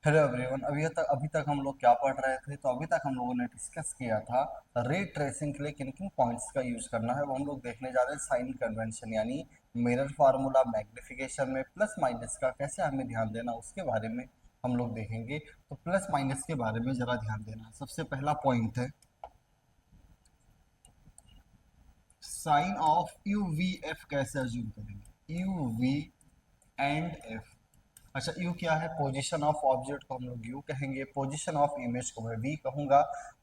Hello everyone. अभी तक हम लोग क्या पढ़ रहे थे? तो अभी तक हम लोगों ने डिस्कस किया था रे ट्रेसिंग के लिए किन किन पॉइंट्स का यूज करना है। वो हम लोग देखने जा रहे हैं साइन कन्वेंशन, यानी मिरर फार्मूला, मैग्निफिकेशन में प्लस माइनस का कैसे हमें ध्यान देना, उसके बारे में हम लोग देखेंगे। तो प्लस माइनस के बारे में जरा ध्यान देना। सबसे पहला पॉइंट है sign of U V F कैसे अज्यूम करेंगे। U V and F. अच्छा, यू क्या है? पोजीशन ऑफ ऑब्जेक्ट को हम लोग यू कहेंगे, पोजीशन ऑफ इमेज को मैं वी कहूंगा,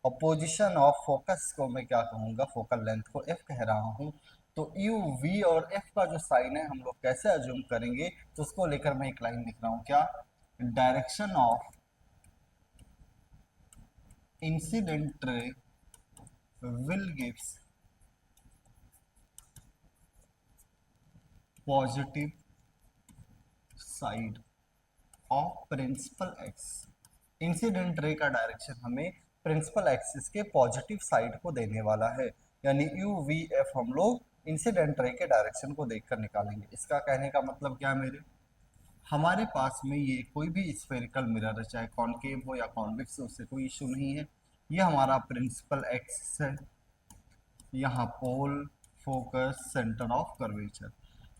और पोजीशन ऑफ फोकस को मैं क्या कहूंगा? फोकल लेंथ को एफ कह रहा हूं। तो यू वी और एफ का जो साइन है हम लोग कैसे अज्यूम करेंगे, तो उसको लेकर मैं एक लाइन लिख रहा हूं। क्या? Direction of incident ray will gives positive side of principal X. Incident ray का डायरेक्शन हमें प्रिंसिपल एक्सिस के पॉजिटिव साइड को देने वाला है, यानी यू वी एफ हम लोग इंसिडेंट रे के डायरेक्शन को देखकर निकालेंगे। इसका कहने का मतलब क्या है मेरे? हमारे पास में ये कोई भी स्फेरिकल मिरर है, चाहे कॉनकेव हो या कॉन्वेक्स हो, उससे कोई इशू नहीं है। ये हमारा प्रिंसिपल एक्सिस है, यहाँ पोल, फोकस, सेंटर ऑफ कर्वेचर।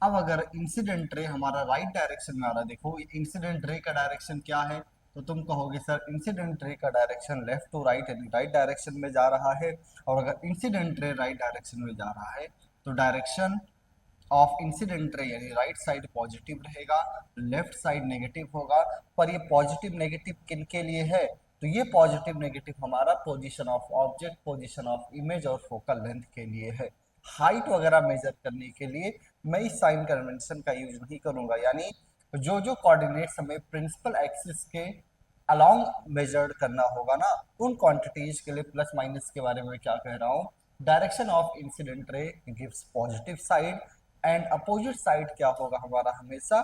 अब अगर इंसिडेंट रे हमारा राइट डायरेक्शन में आ रहा है, देखो इंसिडेंट रे का डायरेक्शन क्या है, तो तुम कहोगे सर इंसिडेंट रे का डायरेक्शन लेफ्ट टू राइट यानी राइट डायरेक्शन में जा रहा है। और अगर इंसिडेंट रे राइट डायरेक्शन में जा रहा है तो डायरेक्शन ऑफ इंसिडेंट रे यानी राइट साइड पॉजिटिव रहेगा, लेफ्ट साइड नेगेटिव होगा। पर ये पॉजिटिव नेगेटिव किन के लिए है? तो ये पॉजिटिव नेगेटिव हमारा position of object, position of image और फोकल लेंथ के लिए है। हाइट वगैरह मेजर करने के लिए मैं इस साइन कन्वेंशन का यूज नहीं करूंगा, यानी जो जो कोऑर्डिनेट्स हमें प्रिंसिपल एक्सिस के अलोंग मेजर्ड करना होगा ना, उन क्वांटिटीज के लिए प्लस माइनस के बारे में क्या कह रहा हूँ। डायरेक्शन ऑफ इंसिडेंट रे gives positive side and opposite side क्या होगा हमारा? हमेशा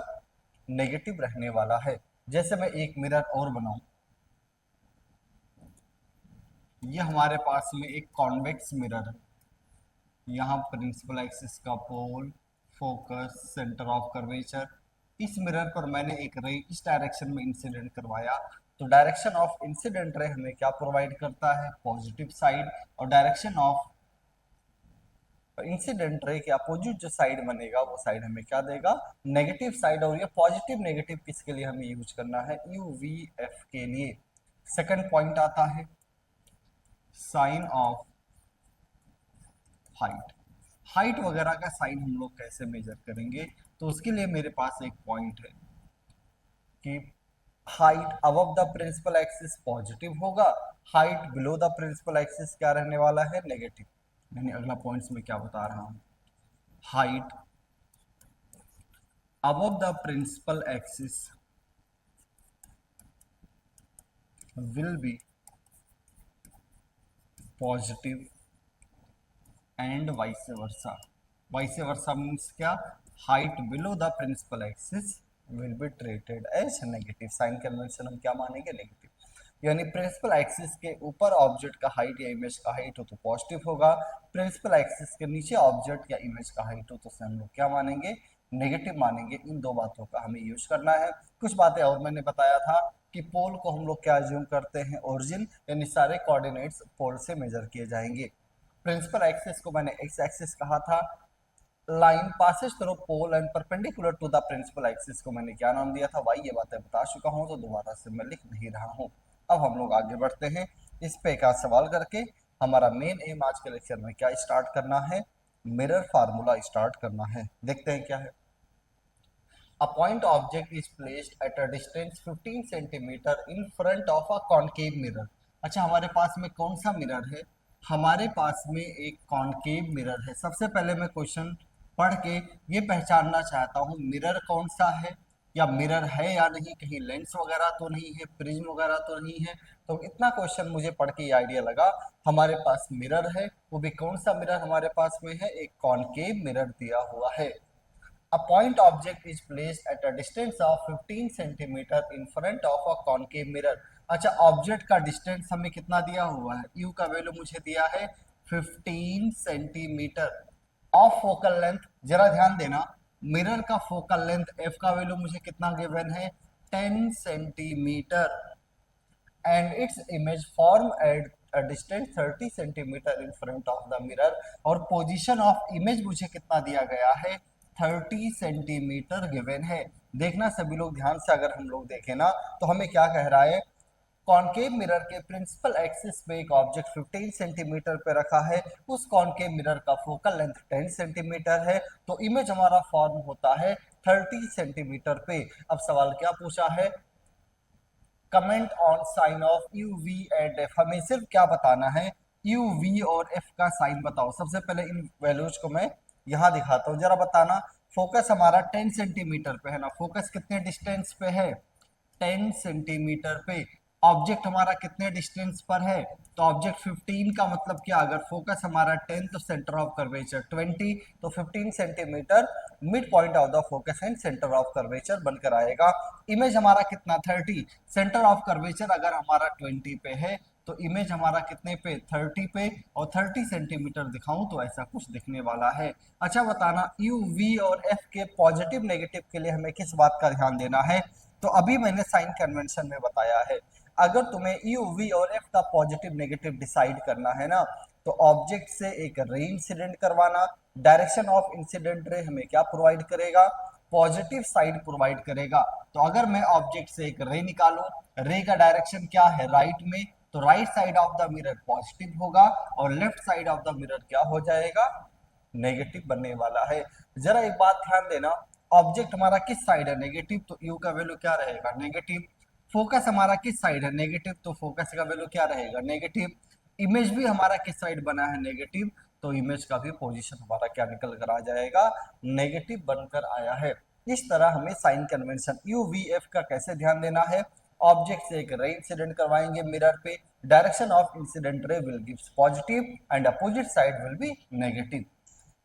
नेगेटिव रहने वाला है। जैसे मैं एक मिरर और बनाऊं, ये हमारे पास में एक कॉन्वेक्स मिरर है। यहाँ प्रिंसिपल एक्सिस का पोल, फोकस, सेंटर ऑफ कर्वेचर। इस मिरर पर मैंने एक रे इस डायरेक्शन में इंसिडेंट करवाया, तो डायरेक्शन ऑफ इंसिडेंट रे हमें क्या प्रोवाइड करता है? Positive side. और डायरेक्शन ऑफ इंसिडेंट रे के अपोजिट जो साइड बनेगा वो साइड हमें क्या देगा? Negative side. और ये पॉजिटिव नेगेटिव किसके लिए हमें यूज करना है? यू वी एफ के लिए। सेकंड पॉइंट आता है साइन ऑफ हाइट। हाइट वगैरह का साइन हम लोग कैसे मेजर करेंगे? तो उसके लिए मेरे पास एक पॉइंट है कि height above the principal axis positive होगा, height below the principal axis क्या रहने वाला है? नेगेटिव। यानी अगला पॉइंट्स में क्या बता रहा हूं, height above the principal axis will be positive and vice versa. Vice versa means क्या? Height below the principal axis will be treated as negative. Sign convention हम क्या मानेंगे? नेगेटिव। यानी प्रिंसिपल एक्सिस के ऊपर ऑब्जेक्ट का हाइट या image का हाइट हो तो पॉजिटिव होगा, प्रिंसिपल एक्सिस के नीचे ऑब्जेक्ट या इमेज का हाइट हो तो उसे हम लोग क्या मानेंगे? नेगेटिव मानेंगे। इन दो बातों का हमें यूज करना है। कुछ बातें और मैंने बताया था कि पोल को हम लोग क्या अज्यूम करते हैं? ओरिजिन, यानी सारे कोऑर्डिनेट्स पोल से मेजर किए जाएंगे। प्रिंसिपल एक्सिस को मैंने एक्स एक्सिस कहा था। Line passes through pole and perpendicular to the principal axis को मैंने क्या नाम दिया था? वाई। ये बातें बता चुका हूं तो दोबारा से मैं लिख नहीं रहा हूं। अब हम लोग आगे बढ़ते हैं इस पे का सवाल करके। हमारा मेन एम आज के लेक्चर में क्या स्टार्ट करना है? मिरर फार्मूला स्टार्ट करना है। देखते हैं क्या है। A point object is placed at a distance 15 centimetre in front of a concave mirror। अच्छा, हमारे पास में कौन सा मिरर है? हमारे पास में एक कॉनकेव मिरर है। सबसे पहले मैं क्वेश्चन पढ़ के ये पहचानना चाहता हूँ मिरर कौन सा है, या मिरर है या नहीं, कहीं लेंस वगैरह तो नहीं है, प्रिज्म वगैरह तो नहीं है। तो इतना क्वेश्चन मुझे पढ़ के ये आइडिया लगा हमारे पास मिरर है। वो भी कौन सा मिरर हमारे पास में है? एक कॉनकेव मिरर दिया हुआ है। A point object is placed at a distance of 15 centimetre in front of a concave mirror। अच्छा, ऑब्जेक्ट का डिस्टेंस हमें कितना दिया हुआ है? u का वैल्यू मुझे दिया है 15 सेंटीमीटर। ऑफ फोकल लेंथ, जरा ध्यान देना, मिरर का फोकल लेंथ f का वैल्यू मुझे कितना गिवन है? 10 centimeter and its image form at a distance 30 centimeter in front of the mirror, और पोजीशन ऑफ इमेज मुझे कितना दिया गया है 30 सेंटीमीटर गिवन है। देखना सभी लोग ध्यान से, अगर हम लोग देखें ना तो हमें क्या कह रहा है, कॉनकेव मिरर के प्रिंसिपल एक्सिस पे एक ऑब्जेक्ट 15 सेंटीमीटर पे रखा है, उस कॉनकेव मिरर का फोकल लेंथ 10 सेंटीमीटर है, तो इमेज हमारा फॉर्म होता है 30 सेंटीमीटर पे। अब सवाल क्या पूछा है, comment on sign of U V and F. हमें सिर्फ क्या बताना है, यू वी और एफ का साइन बताओ। सबसे पहले इन वैल्यूज को मैं यहाँ दिखाता हूँ, जरा बताना। फोकस हमारा 10 सेंटीमीटर पे है ना, फोकस कितने डिस्टेंस पे है 10 सेंटीमीटर पे। ऑब्जेक्ट हमारा कितने डिस्टेंस पर है, तो ऑब्जेक्ट 15 का मतलब क्या, अगर फोकस हमारा 10 तो सेंटर ऑफ कर्वेचर 20, तो 15 centimetre mid point of the focus and centre of curvature बनकर आएगा। इमेज हमारा कितना 30, सेंटर ऑफ कर्वेचर अगर हमारा 20 पे है तो इमेज हमारा कितने पे 30 पे, और 30 सेंटीमीटर दिखाऊं तो ऐसा कुछ दिखने वाला है। अच्छा बताना, यू वी और एफ के पॉजिटिव नेगेटिव के लिए हमें किस बात का ध्यान देना है, तो अभी मैंने साइन कन्वेंशन में बताया है, अगर तुम्हें यू वी और एफ का पॉजिटिव नेगेटिव डिसाइड करना है ना, तो ऑब्जेक्ट से एक रे इंसिडेंट करवाना, डायरेक्शन ऑफ इंसिडेंट रे हमें क्या प्रोवाइड करेगा, पॉजिटिव साइड प्रोवाइड करेगा। तो अगर मैं ऑब्जेक्ट से एक रे निकालूं, रे का डायरेक्शन क्या है राइट में, तो right side of the mirror positive होगा और left side of the mirror क्या हो जाएगा, नेगेटिव बनने वाला है। जरा एक बात ध्यान देना, ऑब्जेक्ट हमारा किस साइड है नेगेटिव, तो यू का वैल्यू क्या रहेगा नेगेटिव। फोकस हमारा किस साइड है नेगेटिव, तो फोकस का वैल्यू क्या रहेगा नेगेटिव। इमेज भी हमारा किस साइड बना है नेगेटिव, तो इमेज का भी पोजीशन हमारा क्या निकल कर आ जाएगा, नेगेटिव बनकर आया है। इस तरह हमें sign convention U V F का कैसे ध्यान देना है, ऑब्जेक्ट से एक रे इंसिडेंट करवाएंगे मिरर पे, direction of incident ray will gives positive and opposite side will be negative.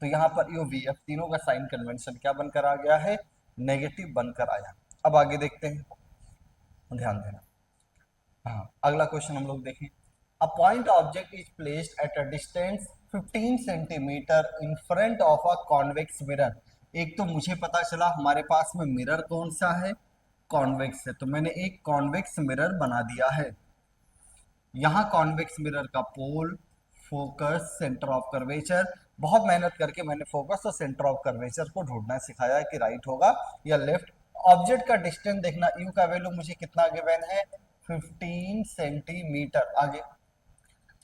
तो यहाँ पर यू वी एफ तीनों का साइन कन्वेंशन क्या बनकर आ गया है, नेगेटिव बनकर आया। अब आगे देखते हैं, ध्यान देना। हाँ, अगला क्वेश्चन हम लोग देखें, a point object is placed at a distance 15 centimetre in front of a convex mirror. एक तो मुझे पता चला हमारे पास में मिरर कौन सा है, कॉन्वेक्स है, तो मैंने एक कॉन्वेक्स मिरर बना दिया है। यहाँ कॉन्वेक्स मिरर का पोल, फोकस, सेंटर ऑफ कर्वेचर, बहुत मेहनत करके मैंने फोकस और सेंटर ऑफ कर्वेचर को ढूंढना सिखाया कि राइट होगा या लेफ्ट। ऑब्जेक्ट का डिस्टेंस देखना, यू का वैल्यू मुझे कितना गिवन है 15 सेंटीमीटर। आगे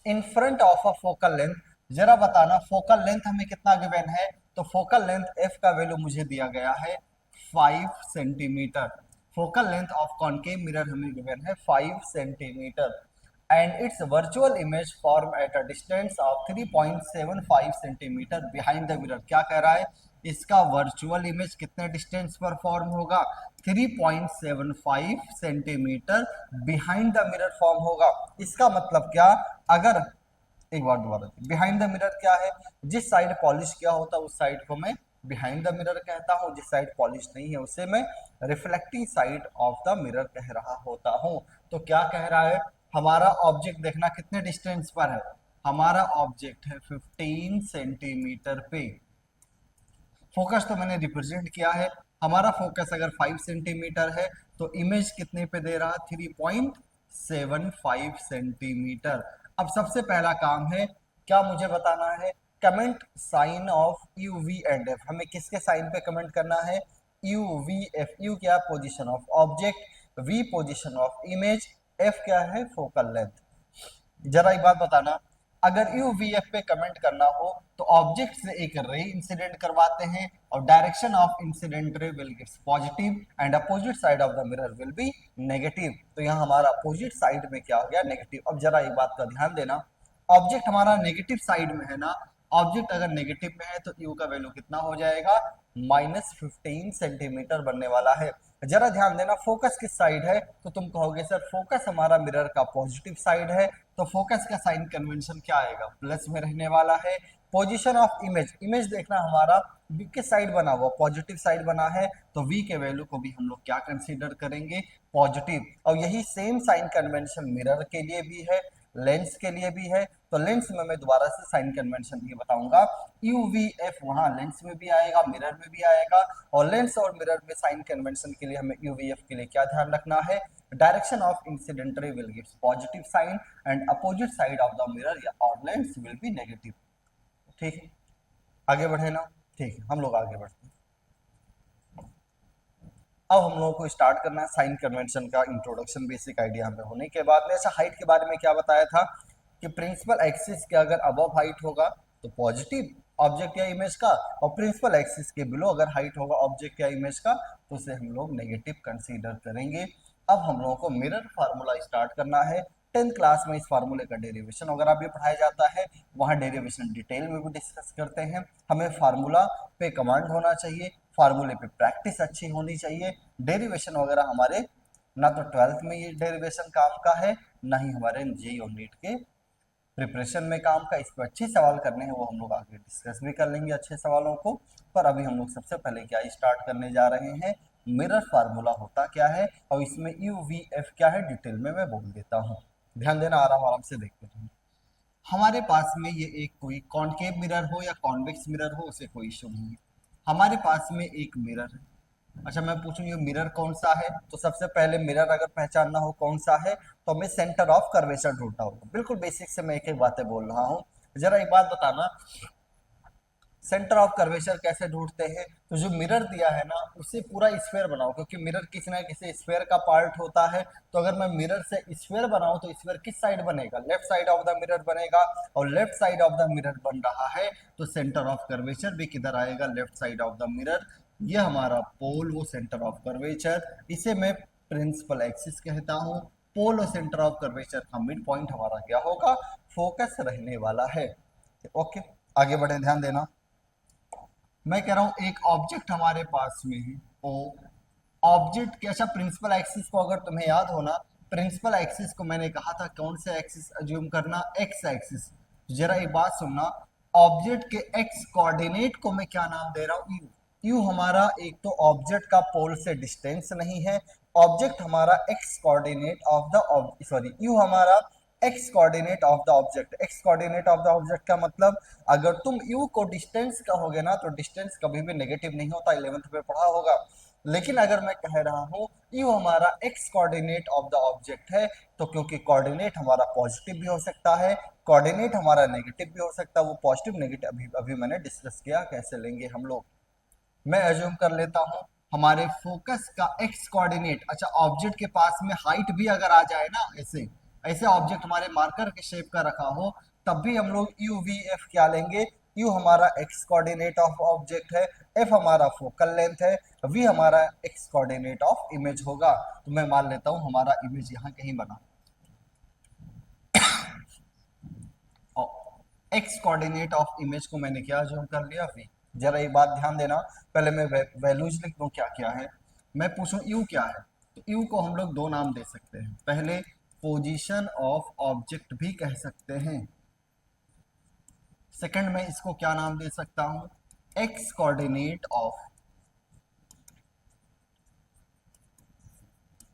इन front of a focal length, जरा बताना फोकल लेंथ हमें कितना गिवन है, तो फोकल लेंथ एफ का वैल्यू मुझे दिया गया है 5 centimetre. Focal length of concave mirror हमें गिवन है 5 centimetre and its virtual image form at a distance of 3.75 centimetre behind the mirror। क्या कह रहा है, इसका वर्चुअल इमेज कितने डिस्टेंस पर फॉर्म होगा, 3.75 centimetre behind the mirror form होगा। इसका मतलब क्या, अगर एक बार दोबारा, बिहाइंड द मिरर क्या है, जिस साइड पॉलिश किया होता है उस साइड को मैं बिहाइंड द मिरर कहता हूं, जिस साइड पॉलिश नहीं है उसे मैं reflecting side of the mirror कह रहा होता हूं। तो क्या कह रहा है, हमारा ऑब्जेक्ट देखना कितने डिस्टेंस पर है, हमारा ऑब्जेक्ट है 15 सेंटीमीटर पे। फोकस तो मैंने रिप्रेजेंट किया है, हमारा फोकस अगर 5 सेंटीमीटर है तो इमेज कितने पे दे रहा, 3.75 सेंटीमीटर। अब सबसे पहला काम है, क्या मुझे बताना है, comment sign of U V and F. हमें किसके साइन पे कमेंट करना है, यू वी एफ। यू क्या, position of object, V position of image, F क्या है, फोकल लेंथ। जरा एक बात बताना, अगर यू वी एफ पे कमेंट करना हो तो ऑब्जेक्ट से एक रे इंसिडेंट करवाते हैं और direction of incident ray will gives positive and opposite side of the mirror will be negative. तो यहाँ हमारा अपोजिट साइड में क्या हो गया, नेगेटिव। अब जरा एक बात का ध्यान देना, ऑब्जेक्ट हमारा नेगेटिव साइड में है ना, ऑब्जेक्ट अगर नेगेटिव में है तो यू का वैल्यू कितना हो जाएगा, -15 सेंटीमीटर बनने वाला है। जरा ध्यान देना, फोकस किस साइड है, तो तुम कहोगे सर फोकस हमारा मिरर का पॉजिटिव साइड है, तो फोकस का साइन कन्वेंशन क्या आएगा, प्लस में रहने वाला है। पोजीशन ऑफ इमेज, इमेज देखना हमारा किस साइड बना हुआ, पॉजिटिव साइड बना है, तो v के वैल्यू को भी हम लोग क्या कंसीडर करेंगे, पॉजिटिव। और यही सेम साइन कन्वेंशन मिरर के लिए भी है। लेंस के लिए भी है। तो लेंस में मैं दोबारा से साइन कन्वेंशन ये बताऊंगा, यू वी एफ वहां लेंस में भी आएगा, मिरर में भी आएगा, और लेंस और मिरर में साइन कन्वेंशन के लिए हमें यू वी एफ के लिए क्या ध्यान रखना है, direction of incident ray will gives positive sign and opposite side of the mirror या और लेंस विल बी नेगेटिव। ठीक है, आगे बढ़े ना। ठीक है, हम लोग आगे बढ़ते हैं। अब हम लोगों को स्टार्ट करना है साइन कन्वेंशन का इंट्रोडक्शन, बेसिक आइडिया हमें होने के बाद में। अच्छा, हाइट के बारे में क्या बताया था कि प्रिंसिपल एक्सिस के अगर अबव हाइट होगा तो पॉजिटिव ऑब्जेक्ट या इमेज का, और प्रिंसिपल एक्सिस के बिलो अगर हाइट होगा ऑब्जेक्ट या इमेज का तो उसे हम लोग नेगेटिव कंसीडर करेंगे। अब हम लोगों को मिरर फार्मूला स्टार्ट करना है। 10th क्लास में इस फार्मूले का डेरिवेशन वगैरह भी पढ़ाया जाता है, वहाँ डेरिवेशन डिटेल में भी डिस्कस करते हैं। हमें फार्मूला पे कमांड होना चाहिए, फार्मूले पे प्रैक्टिस अच्छी होनी चाहिए। डेरिवेशन वगैरह हमारे ना तो 12th में ये डेरिवेशन काम का है, ना ही हमारे जेईई और नीट के प्रिपरेशन में काम का। इस पर अच्छे सवाल करने हैं वो हम लोग आगे डिस्कस भी कर लेंगे अच्छे सवालों को। पर अभी हम लोग सबसे पहले क्या स्टार्ट करने जा रहे हैं, मिरर फार्मूला होता क्या है और इसमें यू वी एफ क्या है डिटेल में मैं बोल देता हूँ। ध्यान देना, आराम आराम से देखते हैं। हमारे पास में ये एक कोई कॉनकेव मिरर हो या कॉन्वेक्स मिरर हो, उसे कोई इशू नहीं है। हमारे पास में एक मिरर है। अच्छा, मैं पूछूं ये मिरर कौन सा है, तो सबसे पहले मिरर अगर पहचानना हो कौन सा है तो हमें सेंटर ऑफ कर्वेचर ढूंढना होगा। बिल्कुल बेसिक से मैं एक एक बातें बोल रहा हूँ। जरा एक बात बताना, सेंटर ऑफ कर्वेचर कैसे ढूंढते हैं, तो जो मिरर दिया है ना उसे पूरा स्फेयर बनाओ, क्योंकि मिरर किसी ना किसी स्फेयर का पार्ट होता है। तो अगर मैं मिरर से स्फेयर बनाऊं तो स्फेयर किस साइड बनेगा, left side of the mirror बनेगा, और left side of the mirror बन रहा है तो सेंटर ऑफ कर्वेचर भी किधर आएगा, left side of the mirror. ये हमारा पोल, वो सेंटर ऑफ कर्वेचर, इसे मैं प्रिंसिपल एक्सिस कहता हूँ। पोल और सेंटर ऑफ कर्वेचर का मिड पॉइंट हमारा क्या होगा, फोकस रहने वाला है। ओके, आगे बढ़े, ध्यान देना। मैं कह रहा हूं एक ऑब्जेक्ट हमारे पास में है, ओ ऑब्जेक्ट के, अच्छा प्रिंसिपल एक्सिस को अगर तुम्हें याद हो ना, प्रिंसिपल एक्सिस को मैंने कहा था कौन से एक्सिस अज्यूम करना, एक्स एक्सिस। जरा एक बात सुनना, ऑब्जेक्ट के एक्स कोऑर्डिनेट को मैं क्या नाम दे रहा हूं, यू। यू हमारा एक तो ऑब्जेक्ट का पोल से डिस्टेंस नहीं है, ऑब्जेक्ट हमारा x coordinate of the, sorry u हमारा x coordinate of the object. X coordinate of the object का मतलब, अगर तुम यू को डिस्टेंस कहोगे ना तो डिस्टेंस कभी भी नेगेटिव नहीं होता, 11th में पढ़ा होगा। लेकिन अगर मैं कह रहा हूं यू हमारा x coordinate of the object है, तो क्योंकि कोऑर्डिनेट हमारा पॉजिटिव भी हो सकता है, कोऑर्डिनेट हमारा नेगेटिव भी हो सकता है। वो पॉजिटिव नेगेटिव अभी अभी मैंने डिस्कस किया कैसे लेंगे हम लोग। मैं एज्यूम कर लेता हूं हमारे फोकस का एक्स कोऑर्डिनेट, अच्छा ऑब्जेक्ट के पास में हाइट भी अगर आ जाए ना, ऐसे ऐसे ऑब्जेक्ट हमारे मार्कर के शेप का रखा हो, तब भी हम लोग यू वी एफ क्या लेंगे, यू हमारा एक्स कोऑर्डिनेट ऑफ ऑब्जेक्ट है, एफ हमारा फोकल लेंथ है, वी हमारा एक्स कोऑर्डिनेट ऑफ इमेज होगा। तो मैं मान लेता हूं हमारा इमेज यहाँ कहीं बना, और एक्स कोऑर्डिनेट ऑफ इमेज को मैंने क्या अज्यूम कर लिया, वी। जरा एक बात ध्यान देना, पहले मैं वैल्यूज लिख दूं क्या क्या है। मैं पूछूं यू क्या है, तो यू को हम लोग दो नाम दे सकते हैं। पहले पोजीशन ऑफ ऑब्जेक्ट भी कह सकते हैं, सेकंड में इसको क्या नाम दे सकता हूं, एक्स कोऑर्डिनेट ऑफ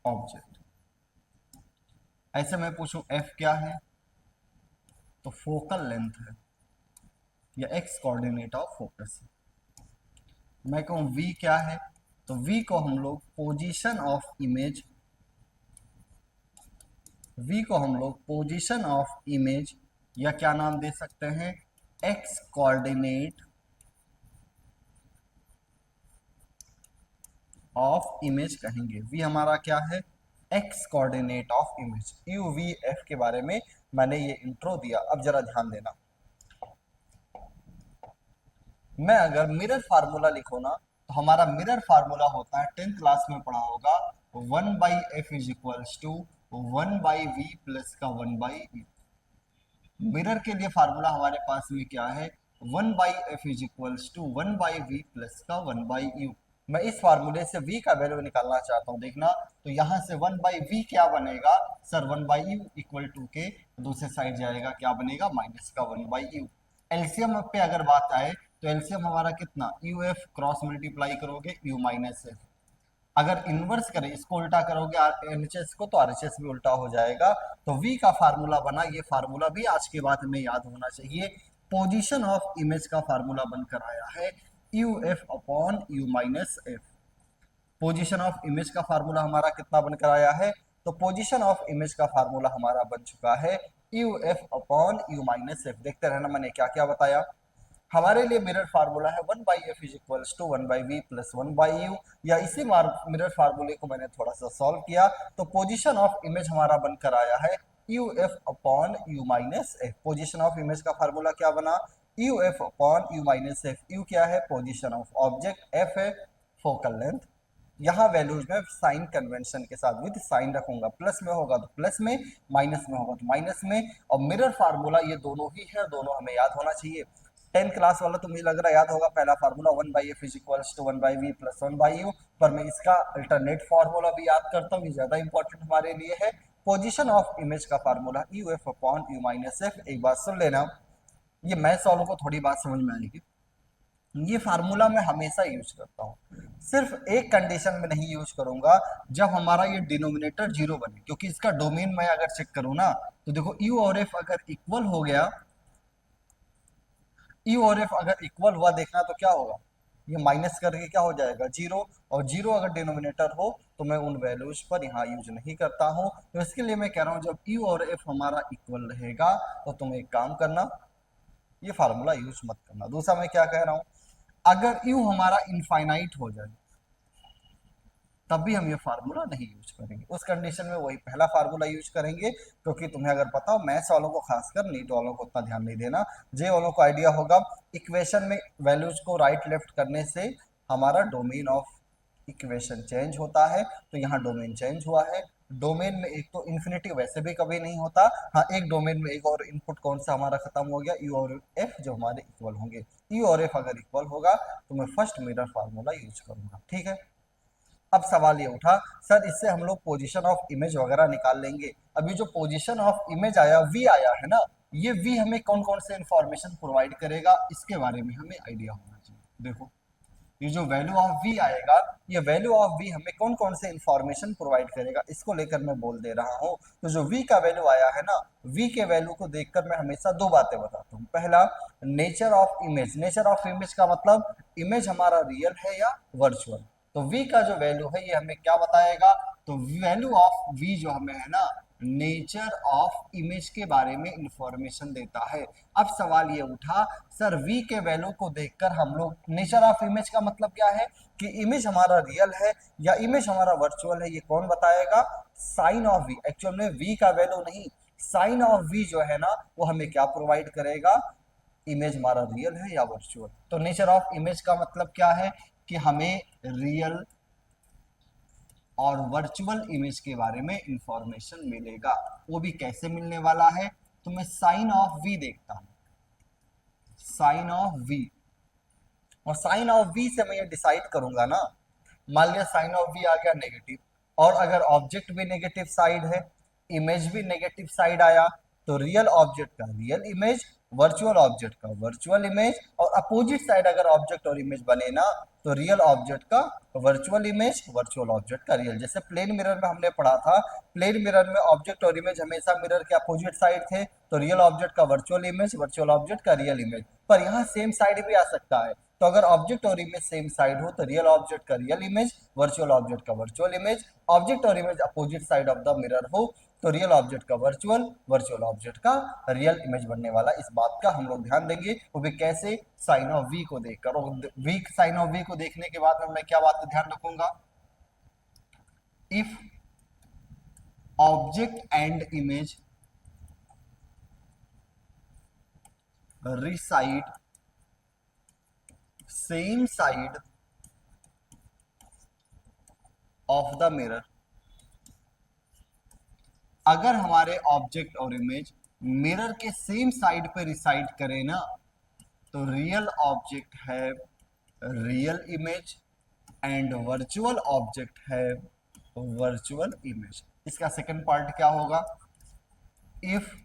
ऑब्जेक्ट। ऐसे मैं पूछूं एफ क्या है, तो फोकल लेंथ है या एक्स कोऑर्डिनेट ऑफ फोकस है। मैं कहूं वी क्या है, तो वी को हम लोग पोजीशन ऑफ इमेज, वी को हम लोग पोजीशन ऑफ इमेज या क्या नाम दे सकते हैं, एक्स कोऑर्डिनेट ऑफ इमेज कहेंगे। वी हमारा क्या है, x coordinate of image. You V F के बारे में मैंने ये इंट्रो दिया। अब जरा ध्यान देना, मैं अगर मिरर फार्मूला लिखो ना, तो हमारा मिरर फार्मूला होता है, 10th क्लास में पढ़ा होगा, 1/f is equals to 1/v plus का 1/u। मिरर के लिए फार्मूला हमारे पास में क्या है, 1/f is equals to 1/v plus का 1/u। मैं इस फार्मूले से v का वैल्यू निकालना चाहता हूं, देखना, तो यहां से 1/v क्या बनेगा सर, 1/u इक्वल टू के दूसरे साइड जाएगा क्या बनेगा, माइनस का 1/u। एलसीएम पे अगर बात आए तो एलसीएम हमारा कितना, यू एफ क्रॉस मल्टीप्लाई करोगे u माइनस एफ, अगर इनवर्स करें, इसको उल्टा करोगे एलएचएस को, तो आरएचएस भी उल्टा हो जाएगा। तो वी का फार्मूला बना, ये फार्मूला भी आज के बाद हमें याद होना चाहिए। पोजीशन ऑफ इमेज का फार्मूला बनकर आया है u f upon u minus F. Position of image का फार्मूला हमारा कितना बनकर आया है? तो पोजीशन ऑफ इमेज का फार्मूला हमारा बन चुका है u f upon u minus F. देखते रहना मैंने क्या क्या बताया। हमारे लिए मिरर फार्मूला है 1/f is equals to 1/v plus 1/u, या इसी मिरर फार्मूले को मैंने थोड़ा सा सॉल्व किया, तो पोजीशन ऑफ इमेज हमारा बनकर आया है u f upon u minus F. Position of image का फार्मूला क्या बना? You f upon u minus F. U क्या है? पोजीशन ऑफ ऑब्जेक्ट, एफ है फोकल लेंथ। यहाँ वैल्यूज में साइन कन्वेंशन के साथ विद साइन रखूंगा, प्लस में होगा तो प्लस में, माइनस में होगा तो माइनस में। और मिरर फार्मूला ये दोनों ही है, दोनों हमें याद होना चाहिए। 10th क्लास वाला तो मुझे लग रहा है याद होगा, पहला formula 1/f is equals to 1/v plus 1/u, पर मैं इसका अल्टरनेट फार्मूला भी याद करता हूँ, ये ज्यादा इंपॉर्टेंट हमारे लिए है। पोजीशन ऑफ इमेज का formula you f upon u minus F. एक बात सुन लेना, ये मैथ्स वालों को थोड़ी बात समझ में आएगी। ये फार्मूला मैं हमेशा यूज करता हूँ, सिर्फ एक कंडीशन में नहीं यूज करूंगा, जब हमारा ये डिनोमिनेटर जीरो बने, क्योंकि इसका डोमेन मैं अगर चेक करूँ ना, तो देखो यू और एफ अगर इक्वल हो गया, यू और एफ अगर इक्वल हुआ, देखना तो क्या होगा, ये माइनस करके क्या हो जाएगा? जीरो। और जीरो अगर डिनोमिनेटर हो तो मैं उन वैल्यूज पर यहाँ यूज नहीं करता हूँ। तो इसके लिए मैं कह रहा हूँ जब यू और एफ हमारा इक्वल रहेगा तो तुम एक काम करना, ये फार्मूला यूज मत करना। दूसरा मैं क्या कह रहा हूँ, अगर यू हमारा इनफाइनाइट हो जाए तब भी हम ये फार्मूला नहीं यूज करेंगे, उस कंडीशन में वही पहला फार्मूला यूज करेंगे। क्योंकि तुम्हें अगर पता हो, मैथ्स वालों को खासकर, नीट वालों को उतना ध्यान नहीं देना, जे वालों को आइडिया होगा, इक्वेशन में वैल्यूज को राइट लेफ्ट करने से हमारा डोमेन ऑफ इक्वेशन चेंज होता है। तो यहाँ डोमेन चेंज हुआ है। डोमेन में एक तो इन्फिनिटी वैसे भी कभी नहीं होता, हाँ एक डोमेन में एक और इनपुट कौन सा हमारा खत्म हो गया, यू और एफ, जो हमारे इक्वल होंगे। यू और एफ अगर इक्वल होगा तो मैं फर्स्ट मिरर फार्मूला यूज करूंगा, ठीक है। अब सवाल ये उठा, सर इससे हम लोग पोजीशन ऑफ इमेज वगैरह निकाल लेंगे। अभी जो पोजीशन ऑफ इमेज आया, वी आया है ना, ये वी हमें कौन कौन से इंफॉर्मेशन प्रोवाइड करेगा, इसके बारे में हमें आइडिया होना चाहिए। देखो ये जो वैल्यू ऑफ वी आएगा, ये वैल्यू ऑफ वी हमें कौन कौन से इंफॉर्मेशन प्रोवाइड करेगा, इसको लेकर मैं बोल दे रहा हूँ। तो जो वी का वैल्यू आया है ना, वी के वैल्यू को देखकर मैं हमेशा दो बातें बताता हूँ। पहला, nature of image. Nature of image का मतलब इमेज हमारा रियल है या वर्चुअल। तो v का जो वैल्यू है ये हमें क्या बताएगा, तो वैल्यू ऑफ v जो हमें है ना, नेचर ऑफ इमेज के बारे में इंफॉर्मेशन देता है। अब सवाल ये उठा, सर v के वैल्यू को देखकर हम लोग, नेचर ऑफ इमेज का मतलब क्या है कि इमेज हमारा रियल है या इमेज हमारा वर्चुअल है, ये कौन बताएगा? Sign of v। एक्चुअल में v का वैल्यू नहीं, साइन ऑफ v जो है ना, वो हमें क्या प्रोवाइड करेगा, इमेज हमारा रियल है या वर्चुअल। तो नेचर ऑफ इमेज का मतलब क्या है कि हमें रियल और वर्चुअल इमेज के बारे में इंफॉर्मेशन मिलेगा। वो भी कैसे मिलने वाला है, तो मैं साइन ऑफ वी देखता हूं, साइन ऑफ वी, और साइन ऑफ वी से मैं ये डिसाइड करूंगा ना, मान लिया साइन ऑफ वी आ गया नेगेटिव, और अगर ऑब्जेक्ट भी नेगेटिव साइड है, इमेज भी नेगेटिव साइड आया, तो रियल ऑब्जेक्ट का रियल इमेज, वर्चुअल ऑब्जेक्ट का वर्चुअल इमेज, और अपोजिट साइड अगर ऑब्जेक्ट और इमेज बने ना, तो रियल ऑब्जेक्ट का वर्चुअल इमेज, वर्चुअल ऑब्जेक्ट का रियल। जैसे प्लेन मिरर में हमने पढ़ा था, प्लेन मिरर में ऑब्जेक्ट और इमेज हमेशा मिरर के अपोजिट साइड थे, तो रियल ऑब्जेक्ट का वर्चुअल इमेज, वर्चुअल ऑब्जेक्ट का रियल इमेज। पर यहाँ सेम साइड भी आ सकता है, तो अगर ऑब्जेक्ट और इमेज सेम साइड हो तो रियल ऑब्जेक्ट का रियल इमेज, वर्चुअल ऑब्जेक्ट का वर्चुअल इमेज। ऑब्जेक्ट और image opposite side of the mirror हो तो रियल ऑब्जेक्ट का वर्चुअल, वर्चुअल ऑब्जेक्ट का रियल इमेज बनने वाला। इस बात का हम लोग ध्यान देंगे, वो भी कैसे, साइन ऑफ वी को देखकर। और वी, साइन ऑफ वी को देखने के बाद में मैं क्या बात का ध्यान रखूंगा, if object and image reside same side of the mirror, अगर हमारे ऑब्जेक्ट और इमेज मिरर के सेम साइड पे रिसाइड करे ना, तो रियल ऑब्जेक्ट है real image and virtual object है वर्चुअल इमेज। इसका सेकंड पार्ट क्या होगा, if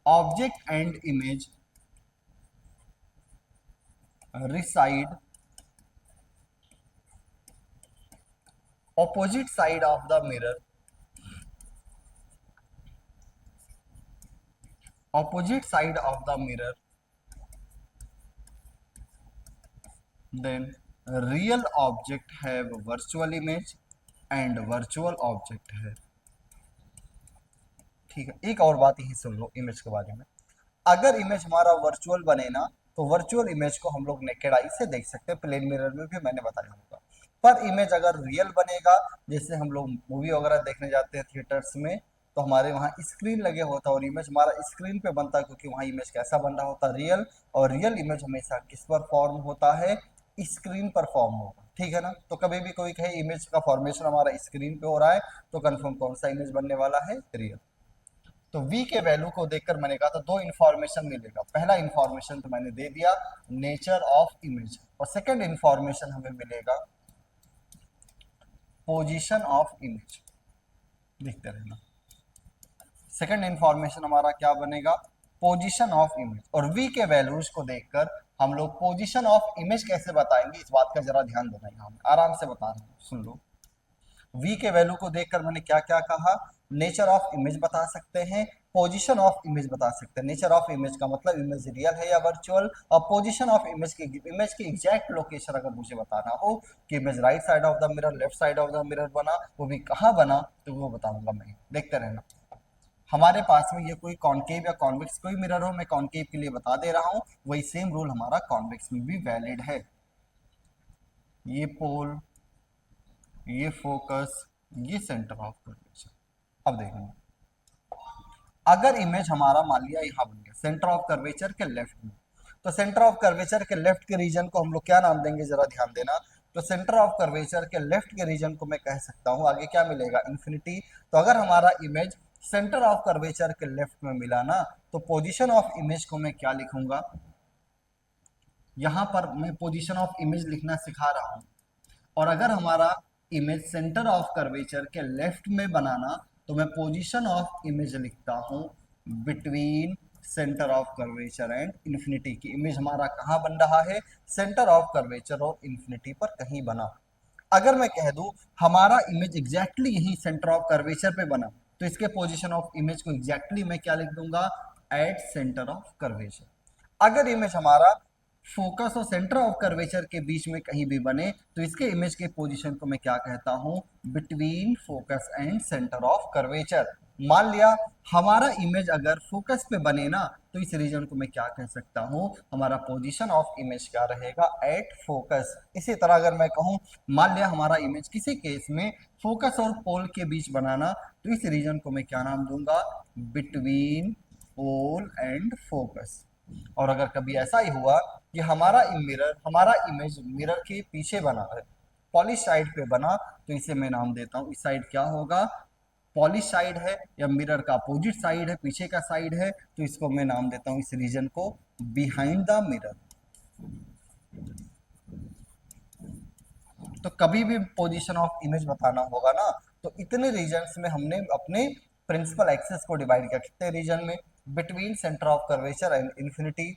object and image reside opposite side of the mirror, opposite side of the mirror, then real object have virtual image and virtual object है। ठीक है, एक और बात यही सुन लो इमेज के बारे में। अगर इमेज हमारा वर्चुअल बने ना, तो वर्चुअल इमेज को हम लोग नेकेड आई से देख सकते हैं, प्लेन मिरर में भी मैंने बताया होगा। पर इमेज अगर रियल बनेगा, जैसे हम लोग मूवी वगैरह देखने जाते हैं थिएटर्स में, तो हमारे वहाँ स्क्रीन लगे होता है और इमेज हमारा स्क्रीन पे बनता है, क्योंकि वहाँ इमेज कैसा बन रहा होता है, रियल। और रियल इमेज हमेशा किस पर फॉर्म होता है, स्क्रीन पर फॉर्म होगा। ठीक है ना। तो कभी भी कोई कहे इमेज का फॉर्मेशन हमारा स्क्रीन पे हो रहा है, तो कंफर्म कौन सा इमेज बनने वाला है, रियल। तो v के वैल्यू को देखकर मैंने कहा तो दो इंफॉर्मेशन मिलेगा। पहला इंफॉर्मेशन तो मैंने दे दिया, नेचर ऑफ इमेज, और सेकंड इंफॉर्मेशन हमें मिलेगा पोजीशन ऑफ इमेज। देखते रहना, सेकंड इंफॉर्मेशन हमारा क्या बनेगा, पोजीशन ऑफ इमेज। और v के वैल्यूज को देखकर हम लोग पोजीशन ऑफ इमेज कैसे बताएंगे, इस बात का जरा ध्यान देना। हम आराम से बता रहे हैं, सुन लो। v के वैल्यू को देखकर मैंने क्या क्या कहा, नेचर ऑफ इमेज बता सकते हैं, पोजीशन ऑफ इमेज बता सकते हैं। नेचर ऑफ इमेज का मतलब इमेज रियल है या वर्चुअल, और पोजीशन ऑफ इमेज की एग्जैक्ट लोकेशन अगर मुझे बताना हो कि image right side of the mirror, left side of the mirror बना, वो भी कहाँ बना, तो वो बताऊंगा मैं। देखते रहना। हमारे पास में ये कोई कॉन्केव या कॉन्वेक्स कोई मिरर हो, मैं कॉन्केव के लिए बता दे रहा हूँ, वही सेम रूल हमारा कॉन्वेक्स में भी वैलिड है। ये पोल, ये फोकस, ये सेंटर ऑफ कर्वेचर। अब देखना, अगर इमेज हमारा मान लिया यहाँ बन गया सेंटर ऑफ कर्वेचर के लेफ्ट में, तो सेंटर ऑफ कर्वेचर के लेफ्ट के रीजन को हम लोग क्या नाम देंगे, जरा ध्यान देना। तो सेंटर ऑफ कर्वेचर के लेफ्ट के रीजन को मैं कह सकता हूँ, आगे क्या मिलेगा, इन्फिनिटी। तो अगर हमारा इमेज सेंटर ऑफ कर्वेचर के लेफ्ट में मिला ना, तो पोजीशन ऑफ इमेज को मैं क्या लिखूंगा, यहां पर मैं पोजीशन ऑफ इमेज लिखना सिखा रहा हूं। और अगर हमारा इमेज सेंटर ऑफ कर्वेचर के लेफ्ट में बनाना, तो मैं पोजीशन ऑफ इमेज लिखता हूं between centre of curvature and infinity. की इमेज हमारा कहां बन रहा है, सेंटर ऑफ कर्वेचर और इन्फिनिटी पर कहीं बना। अगर मैं कह दूं हमारा इमेज एग्जैक्टली यही सेंटर ऑफ कर्वेचर पे बना, तो इसके पोजीशन ऑफ इमेज को एग्जैक्टली मैं क्या लिख दूंगा, एट सेंटर ऑफ कर्वेचर। अगर इमेज हमारा फोकस और सेंटर ऑफ कर्वेचर के बीच में कहीं भी बने, तो इसके इमेज के पोजीशन को मैं क्या कहता हूं, between focus and centre of curvature. मान लिया हमारा इमेज अगर फोकस पे बने ना, तो इस रीजन को मैं क्या कह सकता हूं, हमारा पोजीशन ऑफ इमेज क्या रहेगा, एट फोकस। इसी तरह अगर मैं कहूं, मान लिया हमारा इमेज किसी केस में फोकस और पोल के बीच बनाना, तो इस रीजन को मैं क्या नाम दूंगा, बिटवीन पोल एंड फोकस। और अगर कभी ऐसा ही हुआ कि हमारा इमेज मिरर के पीछे बना है, पॉलिश साइड पे बना, तो इसे मैं नाम देता हूं, इस साइड क्या होगा, पॉलिश साइड है, या मिरर का अपोजिट साइड है, पीछे का साइड है, तो इसको मैं नाम देता हूं, इस रीजन को बिहाइंड द मिरर। तो कभी भी पोजीशन ऑफ इमेज बताना होगा ना, तो इतने रीजन्स में हमने अपने प्रिंसिपल एक्सेस को डिवाइड किया। कितने रीजन में, between centre of curvature and infinity,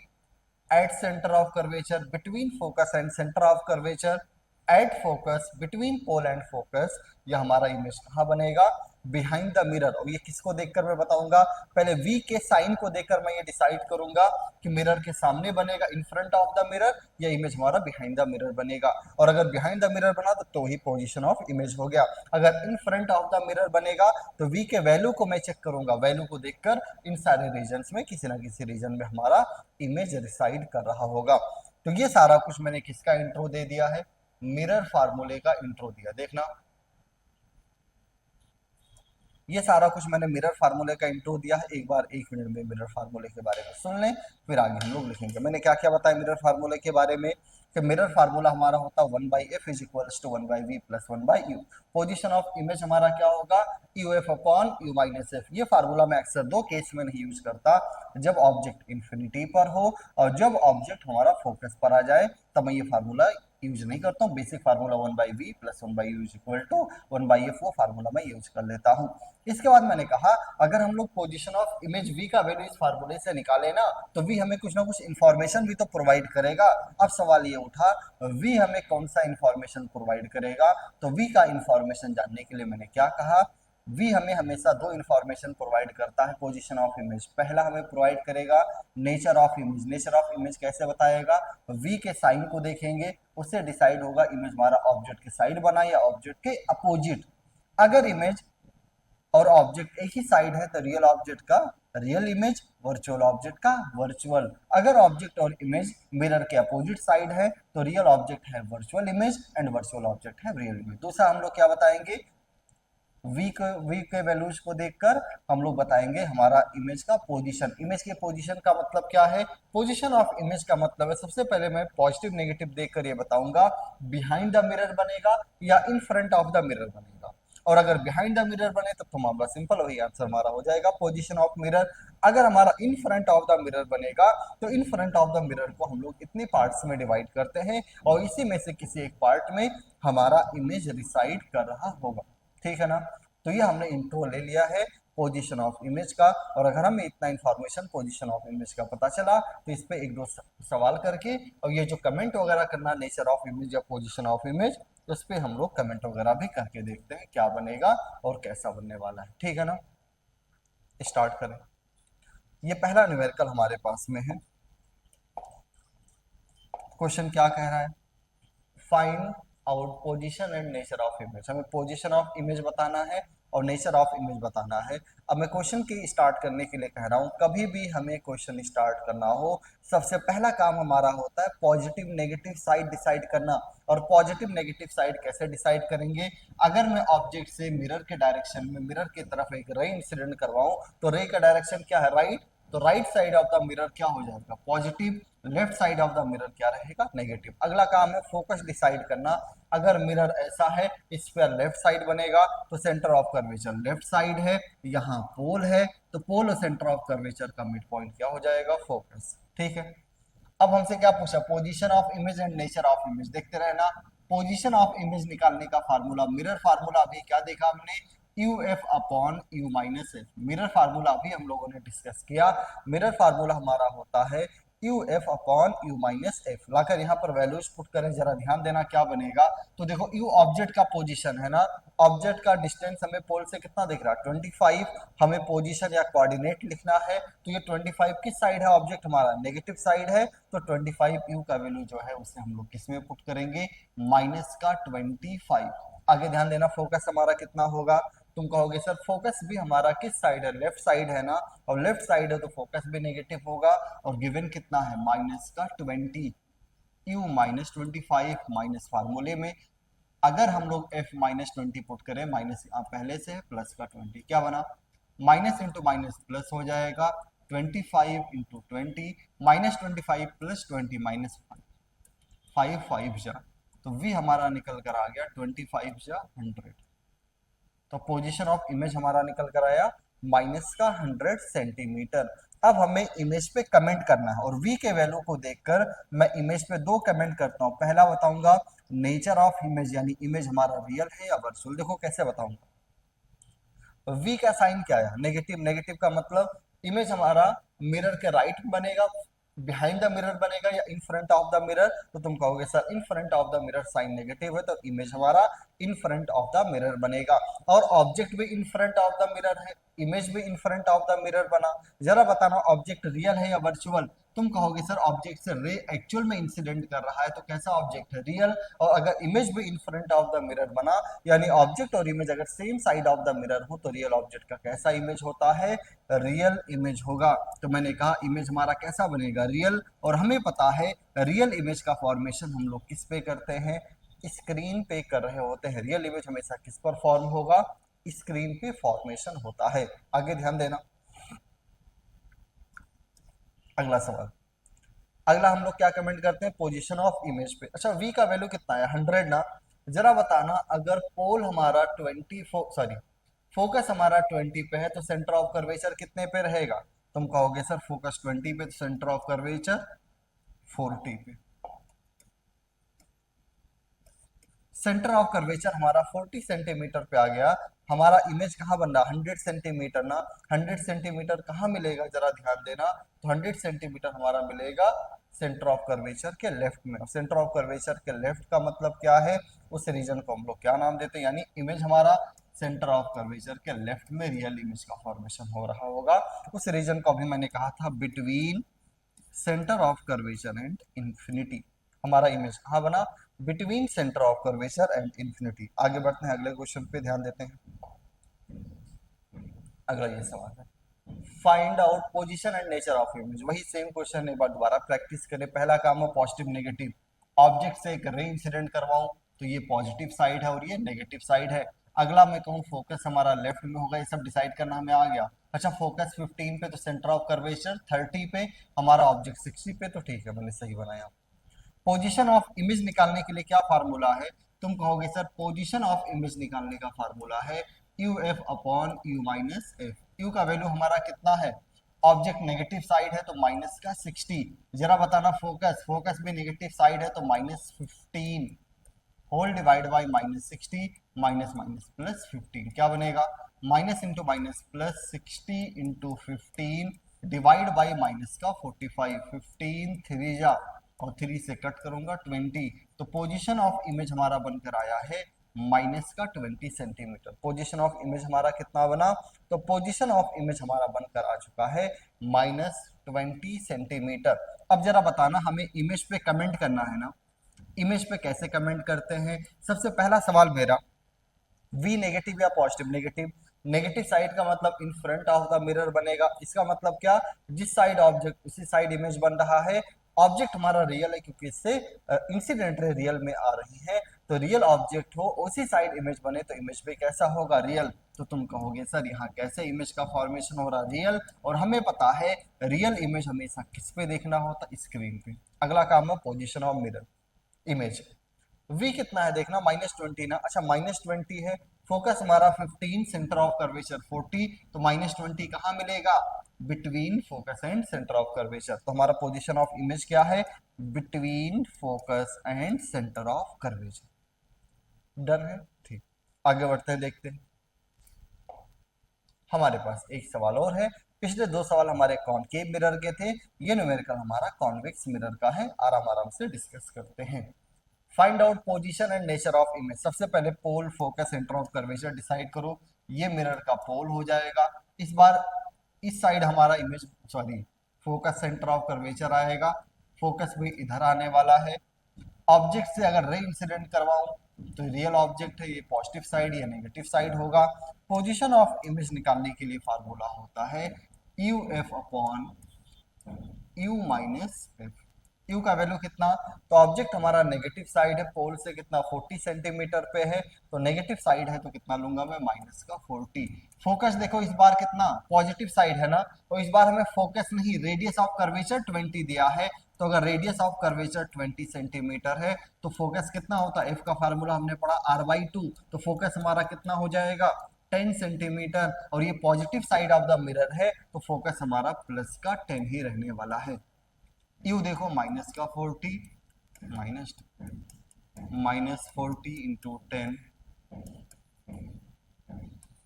at centre of curvature, between focus and centre of curvature, at focus, between pole and focus. यह हमारा इमेज कहाँ बनेगा, बिहाइंड द मिरर। और ये किसको देखकर मैं बताऊंगा, पहले v के साइन को देखकर मैं ये डिसाइड करूंगा कि मिरर के सामने बनेगा इन फ्रंट ऑफ द मिरर, या इमेज हमारा बिहाइंड द मिरर बनेगा। और अगर बिहाइंड द मिरर बना तो ही पोजीशन ऑफ इमेज हो गया। अगर इन फ्रंट ऑफ द मिरर बनेगा, तो v के वैल्यू को मैं चेक करूंगा, वैल्यू को देखकर इन सारे रीजन्स में किसी ना किसी रीजन में हमारा इमेज रिसाइड कर रहा होगा। तो ये सारा कुछ मैंने किसका इंट्रो दे दिया है, मिरर फार्मूले का इंट्रो दिया। देखना, ये सारा कुछ मैंने मिरर फार्मूले का इंट्रो दिया है। एक बार 1 मिनट में मिरर फार्मूले के बारे में सुन लें, फिर आगे हम लोग लिखेंगे। मैंने क्या क्या बताया मिरर फार्मूले के बारे में, कि मिरर फार्मूला हमारा होता है 1/f is equals to 1/v plus 1/u। Position of image हमारा क्या होगा, uf upon u minus f। ये फार्मूला मैं अक्सर दो केस में नहीं यूज करता, जब ऑब्जेक्ट इन्फिनिटी पर हो और जब ऑब्जेक्ट हमारा फोकस पर आ जाए, तब मैं ये फार्मूला यूज नहीं करता हूँ, basic formula 1/v plus 1/u is equal to 1/f वो फार्मूला मैं यूज कर लेता हूँ। इसके बाद मैंने कहा अगर हम लोग पोजीशन ऑफ इमेज v का वैल्यू इस फार्मूले से निकाले ना तो v हमें कुछ ना कुछ इंफॉर्मेशन भी तो प्रोवाइड करेगा। अब सवाल ये उठा v हमें कौन सा इंफॉर्मेशन प्रोवाइड करेगा, तो v का इंफॉर्मेशन जानने के लिए मैंने क्या कहा, v हमें हमेशा दो इंफॉर्मेशन प्रोवाइड करता है पोजीशन ऑफ इमेज। पहला हमें प्रोवाइड करेगा nature of image. Nature of image कैसे बताएगा, v के साइन को देखेंगे उससे डिसाइड होगा इमेज हमारा ऑब्जेक्ट के साइड बना या ऑब्जेक्ट के अपोजिट। अगर इमेज और ऑब्जेक्ट एक ही साइड है तो रियल ऑब्जेक्ट का रियल इमेज, वर्चुअल ऑब्जेक्ट का वर्चुअल। अगर ऑब्जेक्ट और इमेज मिरर के अपोजिट साइड है तो रियल ऑब्जेक्ट है virtual image and virtual object है रियल इमेज। दूसरा हम लोग क्या बताएंगे, वी के वैल्यूज को देखकर हम लोग बताएंगे हमारा इमेज का पोजीशन। इमेज के पोजीशन का मतलब क्या है, पोजीशन ऑफ इमेज का मतलब है सबसे पहले मैं पॉजिटिव नेगेटिव देखकर ये बताऊंगा बिहाइंड द मिरर बनेगा या in front of the mirror बनेगा। और अगर बिहाइंड द मिरर बने तब तो मामला सिंपल, वही आंसर हमारा हो जाएगा पोजीशन ऑफ मिरर। अगर हमारा in front of the mirror बनेगा तो इन फ्रंट ऑफ द मिरर को हम लोग इतने पार्ट्स में डिवाइड करते हैं और इसी में से किसी एक पार्ट में हमारा इमेज रिसाइड कर रहा होगा, ठीक है ना। तो ये हमने इंट्रो ले लिया है पोजीशन ऑफ इमेज का। और अगर हमें इतना इंफॉर्मेशन पोजीशन ऑफ इमेज का पता चला तो इस पे एक दो सवाल करके और ये जो कमेंट वगैरह करना नेचर ऑफ इमेज या पोजीशन ऑफ इमेज, तो इस पे हम लोग कमेंट वगैरह भी करके देखते हैं क्या बनेगा और कैसा बनने वाला है, ठीक है ना। स्टार्ट करें। ये पहला न्यूमेरिकल हमारे पास में है। क्वेश्चन क्या कह रहा है, find out position and nature of image. हमें पोजीशन ऑफ इमेज बताना है और नेचर ऑफ इमेज बताना है। अब मैं क्वेश्चन की स्टार्ट करने के लिए कह रहा हूं, कभी भी हमें क्वेश्चन स्टार्ट करना हो सबसे पहला काम हमारा होता है पॉजिटिव नेगेटिव साइड डिसाइड करना। और पॉजिटिव नेगेटिव साइड कैसे डिसाइड करेंगे, अगर मैं ऑब्जेक्ट से मिरर के डायरेक्शन में मिरर की तरफ एक रे इंसिडेंट करवाऊं तो रे का डायरेक्शन क्या है, राइट। तो right side of the mirror क्या हो जाएगा, positive. Left side of the mirror क्या रहेगा, नेगेटिव। अगला काम है फोकस डिसाइड करना। अगर मिरर ऐसा है इस पर लेफ्ट साइड बनेगा तो centre of curvature left side है, यहाँ पोल है तो पोल और सेंटर ऑफ कर्वेचर का मिड पॉइंट क्या हो जाएगा, फोकस, ठीक है। अब हमसे क्या पूछा, position of image and nature of image. देखते रहना, पोजीशन ऑफ इमेज निकालने का फार्मूला, मिरर फार्मूला अभी क्या देखा हमने, you f upon u minus F. Mirror formula अभी हम लोगों ने डिस्कस किया। मिरर फार्मूला हमारा होता है u f upon u minus f. लाकर यहाँ पर वैल्यूज पुट करें, जरा ध्यान देना क्या बनेगा। तो देखो यू ऑब्जेक्ट का पोजीशन है ना, ऑब्जेक्ट का डिस्टेंस हमें पोल से कितना दिख रहा है, 25। हमें पोजीशन या कोऑर्डिनेट लिखना है तो ये 25 किस साइड है, ऑब्जेक्ट हमारा नेगेटिव साइड है तो 25 यू का वैल्यू जो है उसे हम लोग किस में पुट करेंगे, माइनस का 25। आगे ध्यान देना, फोकस हमारा कितना होगा, तुम कहोगे सर फोकस भी हमारा किस साइड है, लेफ्ट साइड है ना, और लेफ्ट साइड है तो फोकस भी नेगेटिव होगा। और गिवन कितना है, माइनस का 20, यू माइनस 25 माइनस फार्मूले में अगर हम लोग f माइनस 20 पुट करें, माइनस पहले से है प्लस का 20, क्या बना, माइनस इंटू माइनस प्लस हो जाएगा, 25 इंटू 20 माइनस 25 प्लस 20 माइनस 5 5 जा, तो v हमारा निकल कर आ गया 25 जा 100। तो पोजीशन ऑफ इमेज हमारा निकल कर आया माइनस का 100 सेंटीमीटर। अब हमें इमेज पे कमेंट करना है और v के वैल्यू को देखकर मैं इमेज पे दो कमेंट करता हूं। पहला बताऊंगा नेचर ऑफ इमेज, यानी इमेज हमारा रियल है या वर्चुअल। देखो कैसे बताऊंगा, v का साइन क्या है, नेगेटिव। नेगेटिव का मतलब इमेज हमारा मिरर के राइट में बनेगा, बिहाइंड द मिरर बनेगा या in front of the mirror. तो तुम कहोगे sir in front of the mirror sign negative है तो इमेज हमारा in front of the mirror बनेगा। और ऑब्जेक्ट भी in front of the mirror है, इमेज भी in front of the mirror बना। जरा बताना ऑब्जेक्ट रियल है या वर्चुअल। तुम कहोगे सर ऑब्जेक्ट से रे एक्चुअल में इंसिडेंट कर रहा है तो कैसा ऑब्जेक्ट है, रियल। और अगर इमेज भी in front of the mirror बना, यानी ऑब्जेक्ट और इमेज अगर same side of the mirror हो तो रियल ऑब्जेक्ट का कैसा इमेज होता है, रियल इमेज होगा। तो मैंने कहा इमेज हमारा कैसा बनेगा, रियल। और हमें पता है रियल इमेज का फॉर्मेशन हम लोग किस पे करते हैं, स्क्रीन पे कर रहे होते हैं। रियल इमेज हमेशा किस पर फॉर्म होगा, स्क्रीन पे फॉर्मेशन होता है। आगे ध्यान देना, अगला सवाल। अगला हम लोग क्या कमेंट करते हैं, पोजीशन ऑफ इमेज पे। अच्छा v का वैल्यू कितना है, 100 ना। जरा बताना अगर पोल हमारा 24 सॉरी फोकस हमारा 20 पे है तो सेंटर ऑफ कर्वेचर कितने पे रहेगा। तुम कहोगे सर फोकस 20 पे तो सेंटर ऑफ कर्वेचर 40 पे। सेंटर ऑफ कर्वेचर हमारा 40 सेंटीमीटर पे आ गया। हमारा इमेज कहाँ बन रहा, 100 सेंटीमीटर ना। 100 सेंटीमीटर कहाँ मिलेगा, जरा ध्यान देना। तो 100 सेंटीमीटर हमारा मिलेगा सेंटर ऑफ कर्वेचर के लेफ्ट में। सेंटर ऑफ कर्वेचर के लेफ्ट का मतलब क्या है, उस रीजन को हम लोग क्या नाम देते हैं, यानी इमेज हमारा सेंटर ऑफ कर्वेचर के लेफ्ट में रियल इमेज का फॉर्मेशन हो रहा होगा। उस रीजन को अभी मैंने कहा था between centre of curvature and infinity. हमारा इमेज कहाँ बना, between centre of curvature and infinity. आगे बढ़ते हैं, अगले क्वेश्चन पे ध्यान देते हैं। अगला ये सवाल है, find out position and nature of image. वही सेम क्वेश्चन एक बार दोबारा प्रैक्टिस करें। पहला काम है पॉजिटिव नेगेटिव। ऑब्जेक्ट से एक रे इंसिडेंट करवाऊं तो ये पॉजिटिव साइड है और ये नेगेटिव साइड है। अगला मैं कहूँ फोकस हमारा लेफ्ट में होगा, ये सब डिसाइड करना हमें आ गया। अच्छा फोकस 15 पे तो सेंटर ऑफ कर्वेचर 30 पे, हमारा ऑब्जेक्ट 60 पे, तो ठीक है मैंने सही बनाया। पोजीशन ऑफ इमेज निकालने के लिए क्या फार्मूला है, तुम कहोगे सर पोजीशन ऑफ इमेज निकालने का फार्मूला है u f upon u minus F. You का वैल्यू हमारा कितना है, ऑब्जेक्ट नेगेटिव साइड है तो माइनस का 60। जरा बताना फोकस, फोकस भी नेगेटिव साइड है तो minus 15 whole divide by minus 60, minus minus plus 15 क्या बनेगा, minus into minus plus 60 into 15 divide by minus का 45, 15 थ्री जा और 3 से कट करूंगा 20। तो पोजीशन ऑफ इमेज हमारा बनकर आया है माइनस का 20 सेंटीमीटर। पोजीशन ऑफ इमेज हमारा कितना बना, तो पोजीशन ऑफ इमेज हमारा बनकर आ चुका है माइनस 20 सेंटीमीटर। अब जरा बताना, हमें इमेज पे कमेंट करना है ना, इमेज पे कैसे कमेंट करते हैं। सबसे पहला सवाल मेरा, वी नेगेटिव या पॉजिटिव, नेगेटिव। नेगेटिव साइड का मतलब इन फ्रंट ऑफ द मिरर बनेगा। इसका मतलब क्या, जिस साइड ऑब्जेक्ट उसी साइड इमेज बन रहा है। ऑब्जेक्ट हमारा रियल है क्योंकि इससे इंसिडेंट रियल में आ रही है, तो रियल ऑब्जेक्ट हो उसी साइड इमेज बने तो इमेज पे कैसा होगा, रियल। तो तुम कहोगे सर यहाँ कैसे इमेज का फॉर्मेशन हो रहा, रियल। और हमें पता है रियल इमेज हमेशा किस पे देखना होता, स्क्रीन पे। अगला काम है position of mirror image. v कितना है देखना, -20 ना। अच्छा -20 है, फोकस हमारा 15, सेंटर ऑफ कर्वेचर 40, तो -20 कहाँ मिलेगा, between focus and centre of curvature. तो हमारा पोजीशन ऑफ इमेज क्या है, between focus and centre of curvature. Done है, ठीक। आगे बढ़ते हैं, देखते हैं। हमारे पास एक सवाल और है। पिछले दो सवाल हमारे कॉनकेव मिरर के थे, ये न्यूमेरिकल हमारा कॉन्वेक्स मिरर का है। आराम आराम से डिस्कस करते हैं। Find out position and nature of image. सबसे पहले pole, focus, centre of curvature decide करो। ये मिरर का पोल हो जाएगा। इस बार इस साइड हमारा image sorry focus centre of curvature आएगा, फोकस भी इधर आने वाला है। ऑब्जेक्ट से अगर रे इंसिडेंट करवाऊं तो रियल ऑब्जेक्ट है, ये पॉजिटिव साइड या नेगेटिव साइड होगा। पोजीशन ऑफ इमेज निकालने के लिए फार्मूला होता है u f upon u minus F. You का वैल्यू कितना, तो ऑब्जेक्ट हमारा नेगेटिव साइड है, पोल से कितना 40 सेंटीमीटर पे है, तो नेगेटिव साइड है तो कितना लूंगा मैं, माइनस का 40। फोकस देखो इस बार कितना पॉजिटिव साइड है ना, तो इस बार हमें फोकस नहीं रेडियस ऑफ कर्वेचर 20 दिया है। तो अगर रेडियस ऑफ कर्वेचर 20 सेंटीमीटर है तो फोकस कितना होता है, एफ का फार्मूला हमने पढ़ा r/2, तो फोकस हमारा कितना हो जाएगा 10 सेंटीमीटर। और ये positive side of the mirror है तो फोकस हमारा प्लस का 10 ही रहने वाला है। यू देखो माइनस का 40, माइनस 40 इंटू 10,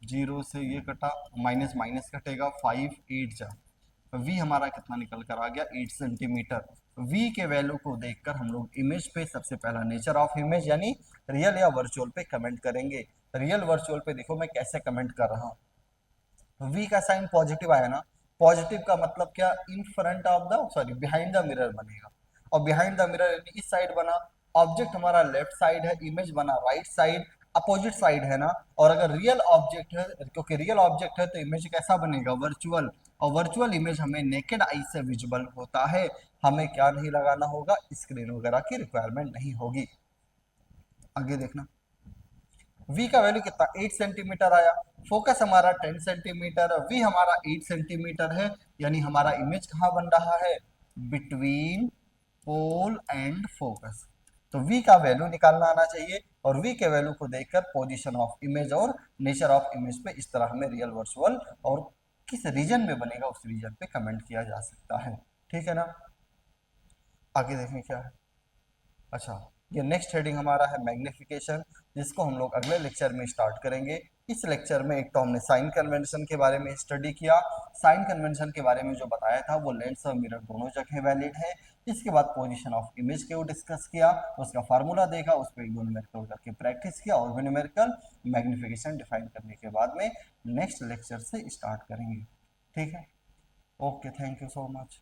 जीरो से ये कटा, माइनस माइनस कटेगा 5, 8 जा। वी हमारा कितना निकल कर आ गया 8 सेंटीमीटर। वी के वैल्यू को देखकर हम लोग इमेज पे सबसे पहला नेचर ऑफ इमेज यानी रियल या वर्चुअल पे कमेंट करेंगे। रियल वर्चुअल पे देखो मैं कैसे कमेंट कर रहा हूँ। वी का साइन पॉजिटिव आया ना, पॉजिटिव का मतलब क्या, इन front of the sorry behind the mirror बनेगा। और बिहाइंड द मिरर यानी इस साइड बना, ऑब्जेक्ट हमारा लेफ्ट साइड है, इमेज बना राइट साइड, अपोजिट साइड है ना। और अगर रियल ऑब्जेक्ट है, क्योंकि रियल ऑब्जेक्ट है तो इमेज कैसा बनेगा, वर्चुअल। और वर्चुअल इमेज हमें नेकेड आई से विजिबल होता है, हमें क्या नहीं लगाना होगा, स्क्रीन वगैरह की रिक्वायरमेंट नहीं होगी। आगे देखना, v का वैल्यू कितना 8 सेंटीमीटर आया, फोकस हमारा 10 सेंटीमीटर, v हमारा 8 सेंटीमीटर है, यानी हमारा इमेज कहाँ बन रहा है, बिटवीन पोल एंड फोकस। तो v का वैल्यू निकालना आना चाहिए और v के वैल्यू को देखकर पोजीशन ऑफ इमेज और नेचर ऑफ इमेज पे इस तरह हमें रियल वर्चुअल और किस रीजन में बनेगा उस रीजन पे कमेंट किया जा सकता है। ठीक है ना, आगे देखें क्या है। अच्छा ये नेक्स्ट हेडिंग हमारा है मैग्निफिकेशन, जिसको हम लोग अगले लेक्चर में स्टार्ट करेंगे। इस लेक्चर में एक तो हमने साइन कन्वेंशन के बारे में स्टडी किया, साइन कन्वेंशन के बारे में जो बताया था वो लेंस और मिरर दोनों जगह वैलिड है। इसके बाद पोजीशन ऑफ इमेज को डिस्कस किया, उसका फार्मूला देखा, उस पर एक दो न्यूमेरिकल करके प्रैक्टिस किया, और न्यूमेरिकल मैग्निफिकेशन डिफाइन करने के बाद में नेक्स्ट लेक्चर से स्टार्ट करेंगे। ठीक है, okay, thank you so much.